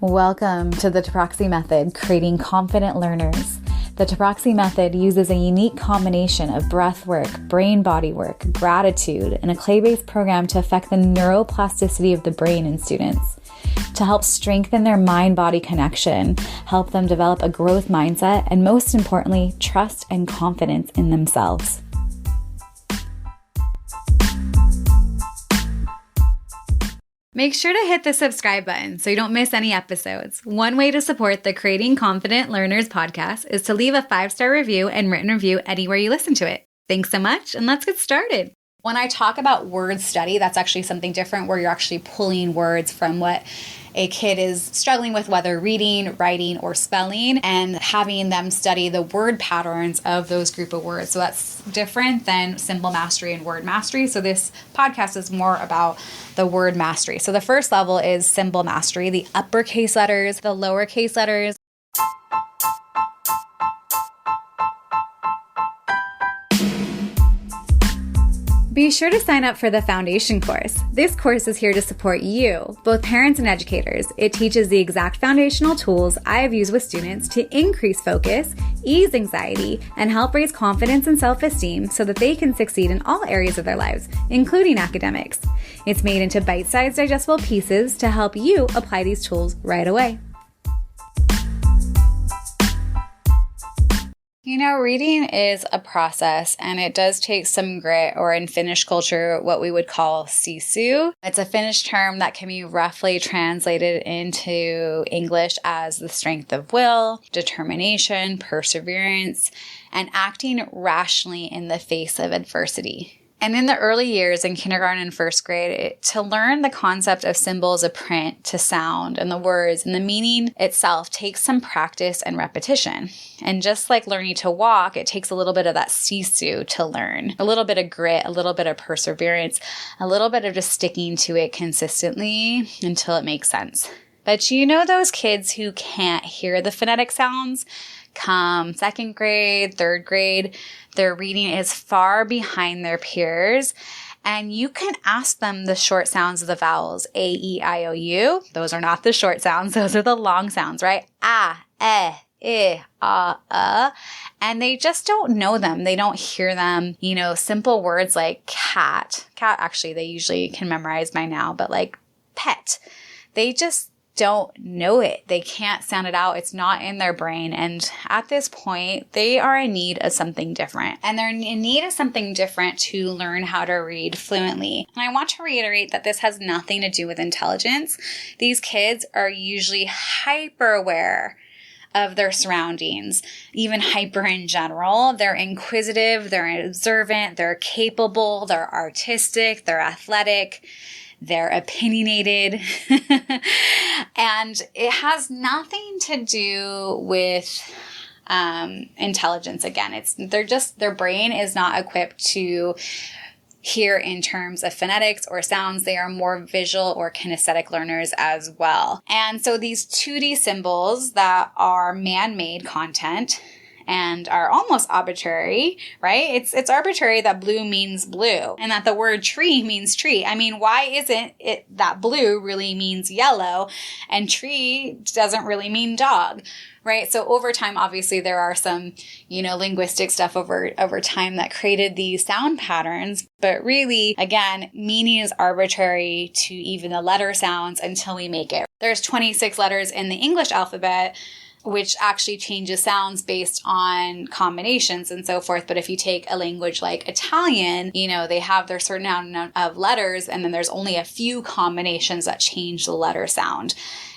Welcome to the Taproxy Method, creating confident learners. The Taproxy Method uses a unique combination of breath work, brain-body work, gratitude, and a clay-based program to affect the neuroplasticity of the brain in students, to help strengthen their mind-body connection, help them develop a growth mindset, and most importantly, trust and confidence in themselves. Make sure to hit the subscribe button so you don't miss any episodes. One way to support the Creating Confident Learners podcast is to leave a 5-star review and written review anywhere you listen to it. Thanks so much, and let's get started. When I talk about word study, that's actually something different where you're actually pulling words from what a kid is struggling with, whether reading, writing, or spelling, and having them study the word patterns of those group of words. So that's different than symbol mastery and word mastery. So this podcast is more about the word mastery. So the first level is symbol mastery, the uppercase letters, the lowercase letters. Be sure to sign up for the foundation course. This course is here to support you, both parents and educators. It teaches the exact foundational tools I have used with students to increase focus, ease anxiety, and help raise confidence and self-esteem so that they can succeed in all areas of their lives, including academics. It's made into bite-sized digestible pieces to help you apply these tools right away. You know, reading is a process and it does take some grit, or in Finnish culture, what we would call sisu. It's a Finnish term that can be roughly translated into English as the strength of will, determination, perseverance, and acting rationally in the face of adversity. And in the early years in kindergarten and first grade, to learn the concept of symbols of print to sound and the words and the meaning itself takes some practice and repetition. And just like learning to walk, it takes a little bit of that sisu to learn, a little bit of grit, a little bit of perseverance, a little bit of just sticking to it consistently until it makes sense. But you know those kids who can't hear the phonetic sounds? Come second grade, third grade, their reading is far behind their peers. And you can ask them the short sounds of the vowels, A, E, I, O, U. Those are not the short sounds. Those are the long sounds, right? Ah, I, and they just don't know them. They don't hear them. You know, simple words like cat. Cat, actually, they usually can memorize by now, but like pet. They just don't know it. They can't sound it out. It's not in their brain. And at this point, they are in need of something different. And they're in need of something different to learn how to read fluently. And I want to reiterate that this has nothing to do with intelligence. These kids are usually hyper aware of their surroundings, even hyper in general. They're inquisitive, they're observant, they're capable, they're artistic, they're athletic, they're opinionated, and it has nothing to do with intelligence. Again, their brain is not equipped to hear in terms of phonetics or sounds. They are more visual or kinesthetic learners as well. And so these 2D symbols that are man-made content and are almost arbitrary, right? It's arbitrary that blue means blue and that the word tree means tree. I mean, why isn't it that blue really means yellow and tree doesn't really mean dog, right? So over time, obviously, there are some, linguistic stuff over time that created these sound patterns. But really, again, meaning is arbitrary to even the letter sounds until we make it. There's 26 letters in the English alphabet, which actually changes sounds based on combinations and so forth. But if you take a language like Italian, they have their certain amount of letters, and then there's only a few combinations that change the letter sound.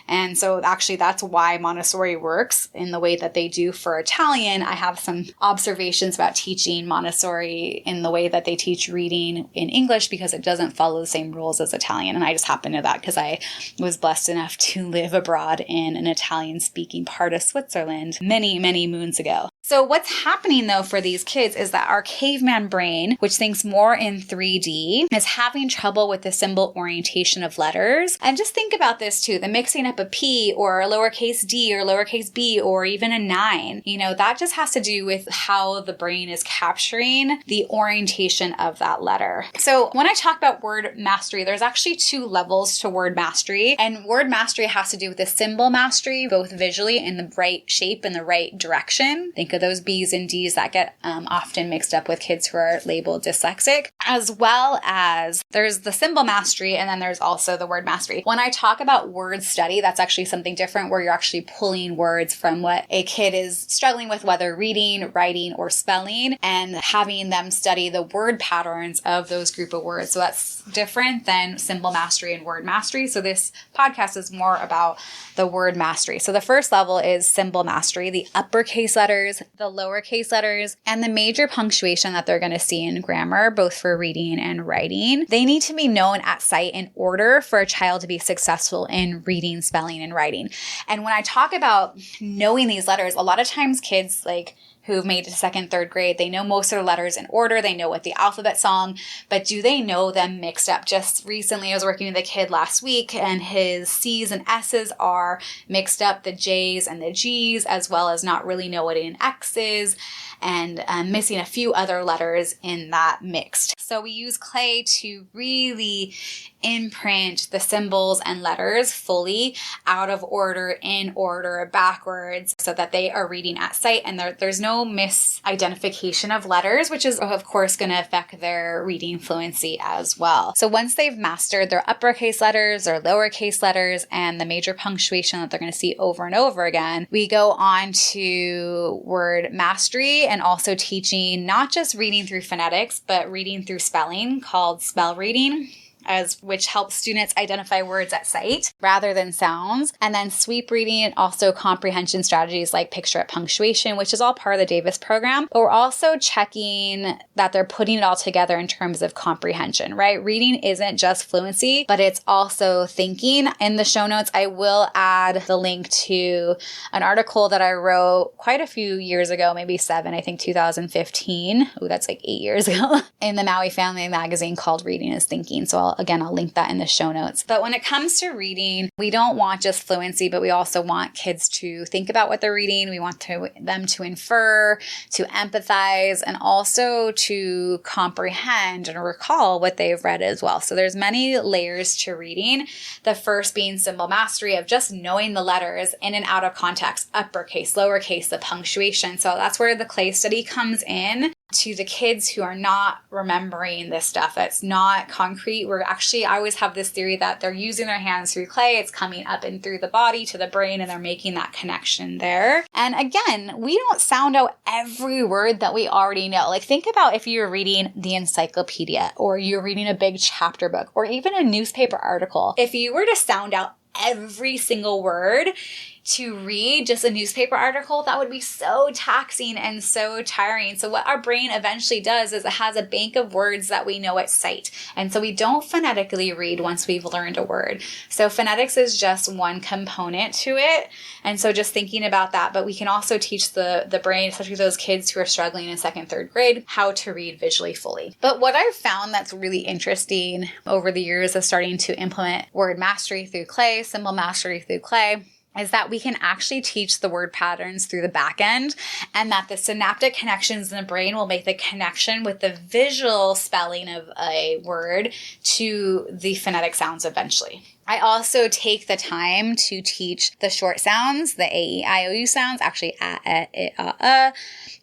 And so actually that's why Montessori works in the way that they do for Italian. I have some observations about teaching Montessori in the way that they teach reading in English because it doesn't follow the same rules as Italian. And I just happen to know that because I was blessed enough to live abroad in an Italian-speaking part of Switzerland many, many moons ago. So what's happening though for these kids is that our caveman brain, which thinks more in 3D, is having trouble with the symbol orientation of letters. And just think about this too, the mixing up a P or a lowercase d or lowercase b or even a 9. That just has to do with how the brain is capturing the orientation of that letter. So when I talk about word mastery, there's actually 2 levels to word mastery. And word mastery has to do with the symbol mastery, both visually in the right shape and the right direction. Think of those B's and D's that get often mixed up with kids who are labeled dyslexic, as well as there's the symbol mastery, and then there's also the word mastery. When I talk about word study, that's actually something different where you're actually pulling words from what a kid is struggling with, whether reading, writing, or spelling, and having them study the word patterns of those group of words. So that's different than symbol mastery and word mastery. So this podcast is more about the word mastery. So the first level is symbol mastery, the uppercase letters, the lowercase letters, and the major punctuation that they're going to see in grammar, both for reading and writing. They need to be known at sight in order for a child to be successful in reading, spelling, and writing. And when I talk about knowing these letters, a lot of times kids who've made it to 2nd, 3rd grade, they know most of the letters in order. They know what the alphabet song, but do they know them mixed up? Just recently, I was working with a kid last week and his C's and S's are mixed up, the J's and the G's, as well as not really know what an X is and missing a few other letters in that mixed. So we use clay to really imprint the symbols and letters fully out of order, in order, backwards, so that they are reading at sight and there's no misidentification of letters, which is of course going to affect their reading fluency as well. So once they've mastered their uppercase letters, their lowercase letters, and the major punctuation that they're going to see over and over again, we go on to word mastery and also teaching not just reading through phonetics, but reading through spelling, called spell reading, which helps students identify words at sight rather than sounds. And then sweep reading and also comprehension strategies like picture it punctuation, which is all part of the Davis program. But we're also checking that they're putting it all together in terms of comprehension, right? Reading isn't just fluency, but it's also thinking. In the show notes, I will add the link to an article that I wrote quite a few years ago, maybe 7, I think 2015. Oh, that's like 8 years ago, in the Maui Family magazine called Reading is Thinking. So I'll link that in the show notes. But when it comes to reading, we don't want just fluency, but we also want kids to think about what they're reading. We want them to infer, to empathize, and also to comprehend and recall what they've read as well. So there's many layers to reading. The first being symbol mastery of just knowing the letters in and out of context, uppercase, lowercase, the punctuation. So that's where the clay study comes in. To the kids who are not remembering this stuff, that's not concrete. I always have this theory that they're using their hands through clay. It's coming up and through the body to the brain, and they're making that connection there. And again, we don't sound out every word that we already know. Think about if you're reading the encyclopedia or you're reading a big chapter book or even a newspaper article. If you were to sound out every single word to read just a newspaper article, that would be so taxing and so tiring. So what our brain eventually does is it has a bank of words that we know at sight. And so we don't phonetically read once we've learned a word. So phonetics is just one component to it. And so just thinking about that, but we can also teach the brain, especially those kids who are struggling in 2nd, 3rd grade, how to read visually fully. But what I've found that's really interesting over the years of starting to implement word mastery through clay, symbol mastery through clay, is that we can actually teach the word patterns through the back end, and that the synaptic connections in the brain will make the connection with the visual spelling of a word to the phonetic sounds eventually. I also take the time to teach the short sounds, the A-E-I-O-U sounds, actually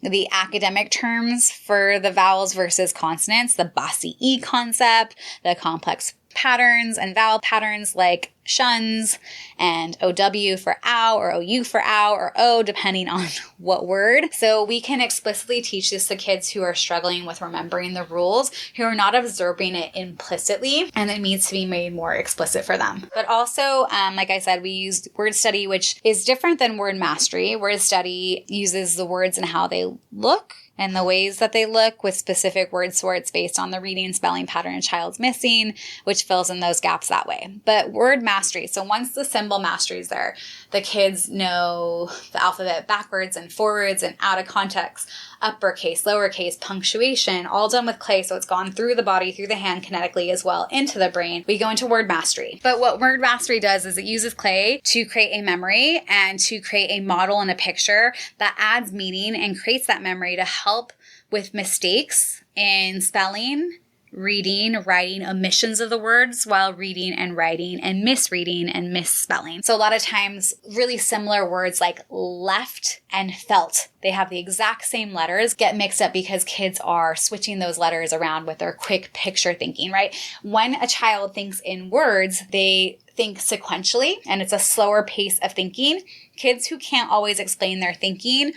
the academic terms for the vowels versus consonants, the bossy E concept, the complex patterns and vowel patterns like shuns and OW for ow or OU for ow or O, depending on what word. So we can explicitly teach this to kids who are struggling with remembering the rules, who are not absorbing it implicitly, and it needs to be made more explicit for them. But also, like I said, we use word study, which is different than word mastery. Word study uses the words and how they look and the ways that they look with specific word sorts based on the reading and spelling pattern a child's missing, which fills in those gaps that way. But word mastery. So once the symbol mastery is there, the kids know the alphabet backwards and forwards and out of context, uppercase, lowercase, punctuation, all done with clay. So it's gone through the body, through the hand kinetically as well into the brain. We go into word mastery. But what word mastery does is it uses clay to create a memory and to create a model and a picture that adds meaning and creates that memory to help with mistakes in spelling, reading, writing, omissions of the words while reading and writing, and misreading and misspelling. So a lot of times really similar words like left and felt, they have the exact same letters, get mixed up because kids are switching those letters around with their quick picture thinking, right? When a child thinks in words, they think sequentially, and it's a slower pace of thinking. Kids who can't always explain their thinking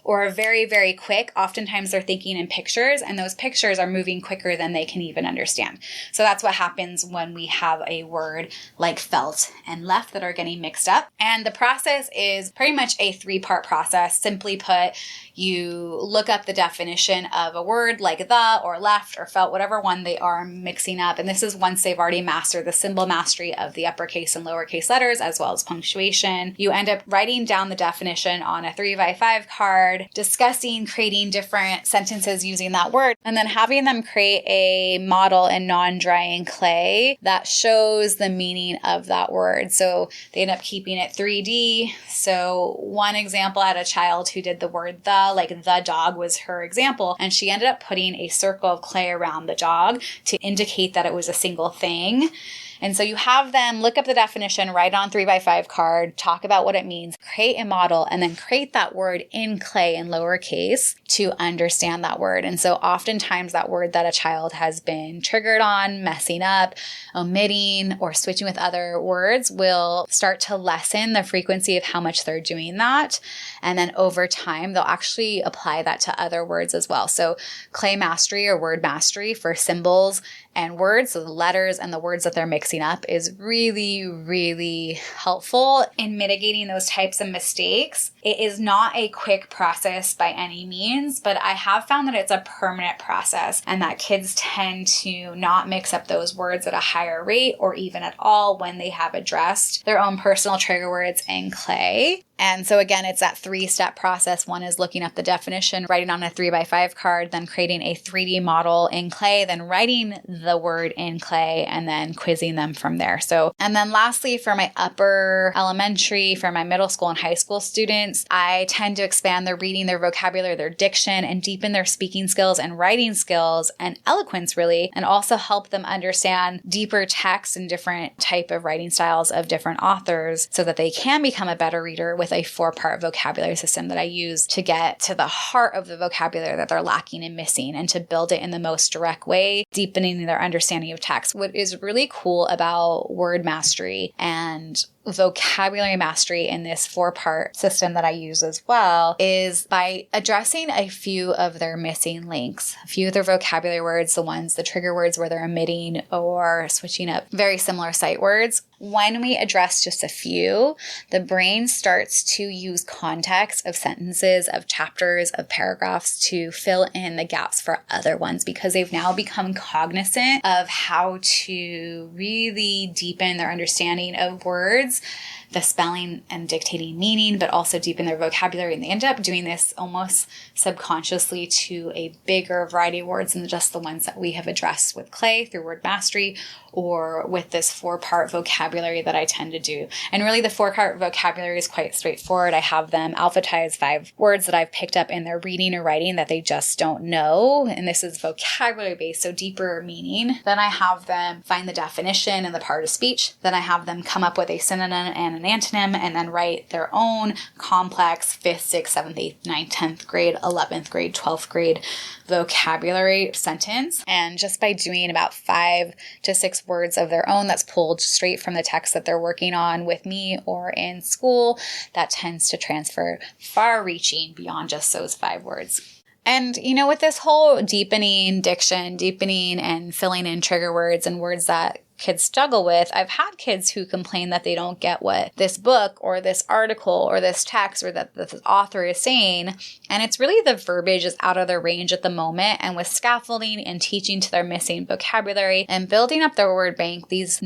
or are very, very quick, oftentimes they're thinking in pictures, and those pictures are moving quicker than they can even understand. So that's what happens when we have a word like felt and left that are getting mixed up. And the process is pretty much a 3-part process. Simply put, you look up the definition of a word like the or left or felt, whatever one they are mixing up. And this is once they've already mastered the symbol mastery of the uppercase and lowercase letters, as well as punctuation. You end up writing down the definition on a 3x5 card, discussing, creating different sentences using that word, and then having them create a model in non-drying clay that shows the meaning of that word. So they end up keeping it 3D. So one example, I had a child who did the word the, like the dog was her example, and she ended up putting a circle of clay around the dog to indicate that it was a single thing. And so you have them look up the definition, write on 3x5 card, talk about what it means, create a model, and then create that word in clay in lowercase to understand that word. And so oftentimes that word that a child has been triggered on, messing up, omitting, or switching with other words will start to lessen the frequency of how much they're doing that. And then over time, they'll actually apply that to other words as well. So clay mastery or word mastery for symbols and words, so the letters and the words that they're mixing up, is really, really helpful in mitigating those types of mistakes. It is not a quick process by any means, but I have found that it's a permanent process and that kids tend to not mix up those words at a higher rate or even at all when they have addressed their own personal trigger words in clay. And so again, it's that 3-step process. One is looking up the definition, writing on a 3x5 card, then creating a 3D model in clay, then writing the word in clay, and then quizzing them from there. So, and then lastly, for my upper elementary, for my middle school and high school students, I tend to expand their reading, their vocabulary, their diction, and deepen their speaking skills and writing skills and eloquence really, and also help them understand deeper text and different type of writing styles of different authors so that they can become a better reader with a 4-part vocabulary system that I use to get to the heart of the vocabulary that they're lacking and missing and to build it in the most direct way, deepening their understanding of text. What is really cool about word mastery and vocabulary mastery in this 4-part system that I use as well is by addressing a few of their missing links, a few of their vocabulary words, the trigger words where they're omitting or switching up very similar sight words. When we address just a few, the brain starts to use context of sentences, of chapters, of paragraphs to fill in the gaps for other ones because they've now become cognizant of how to really deepen their understanding of words, the spelling and dictating meaning, but also deepen their vocabulary. And they end up doing this almost subconsciously to a bigger variety of words than just the ones that we have addressed with clay through word mastery or with this 4-part vocabulary that I tend to do. And really the 4-part vocabulary is quite straightforward. I have them alphabetize 5 words that I've picked up in their reading or writing that they just don't know. And this is vocabulary based, so deeper meaning. Then I have them find the definition and the part of speech. Then I have them come up with a synonym and an antonym and then write their own complex 5th, 6th, 7th, 8th, 9th, 10th grade, 11th grade, 12th grade vocabulary sentence. And just by doing about 5 to 6 words of their own that's pulled straight from the text that they're working on with me or in school, that tends to transfer far reaching beyond just those 5 words. And, with this whole deepening diction, deepening and filling in trigger words and words that kids struggle with. I've had kids who complain that they don't get what this book or this article or this text or that the author is saying. And it's really the verbiage is out of their range at the moment. And with scaffolding and teaching to their missing vocabulary and building up their word bank, these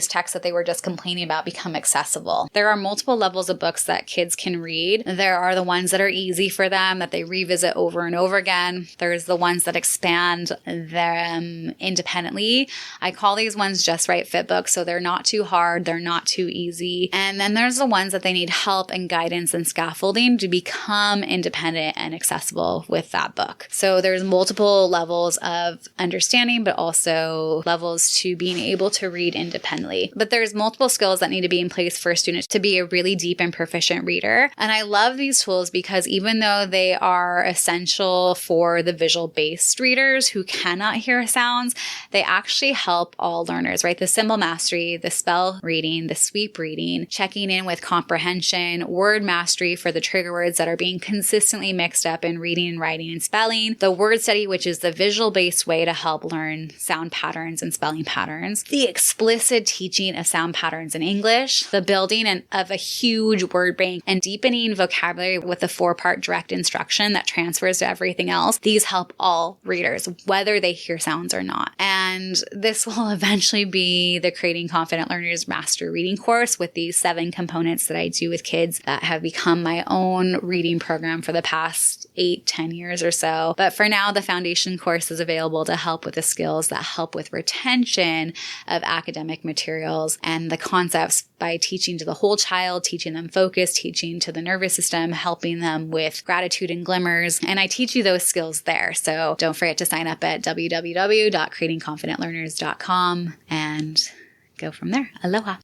texts that they were just complaining about become accessible. There are multiple levels of books that kids can read. There are the ones that are easy for them that they revisit over and over again. There's the ones that expand them independently. I call these ones just right fit books. So they're not too hard. They're not too easy. And then there's the ones that they need help and guidance and scaffolding to become independent and accessible with that book. So there's multiple levels of understanding, but also levels to being able to read independently. But there's multiple skills that need to be in place for students to be a really deep and proficient reader. And I love these tools because even though they are essential for the visual-based readers who cannot hear sounds, they actually help all learners, right? The symbol mastery, the spell reading, the sweep reading, checking in with comprehension, word mastery for the trigger words that are being consistently mixed up in reading and writing and spelling, the word study, which is the visual-based way to help learn sound patterns and spelling patterns, the explicit teaching of sound patterns in English, the building of a huge word bank, and deepening vocabulary with the 4-part direct instruction that transfers to everything else. These help all readers, whether they hear sounds or not. And this will eventually be the Creating Confident Learners Master Reading course with these 7 components that I do with kids that have become my own reading program for the past 8-10 years or so. But for now, the foundation course is available to help with the skills that help with retention of academic materials and the concepts by teaching to the whole child, teaching them focus, teaching to the nervous system, helping them with gratitude and glimmers. And I teach you those skills there. So don't forget to sign up at www.creatingconfidentlearners.com and go from there. Aloha.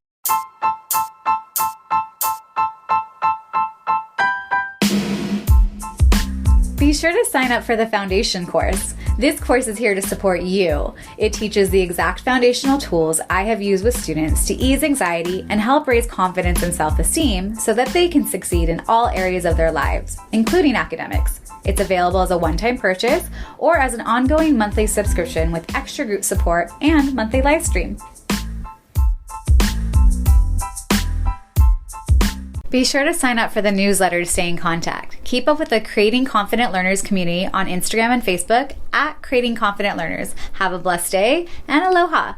Be sure to sign up for the foundation course. This course is here to support you. It teaches the exact foundational tools I have used with students to ease anxiety and help raise confidence and self-esteem so that they can succeed in all areas of their lives, including academics. It's available as a one-time purchase or as an ongoing monthly subscription with extra group support and monthly live stream. Be sure to sign up for the newsletter to stay in contact. Keep up with the Creating Confident Learners community on Instagram and Facebook at Creating Confident Learners. Have a blessed day and aloha.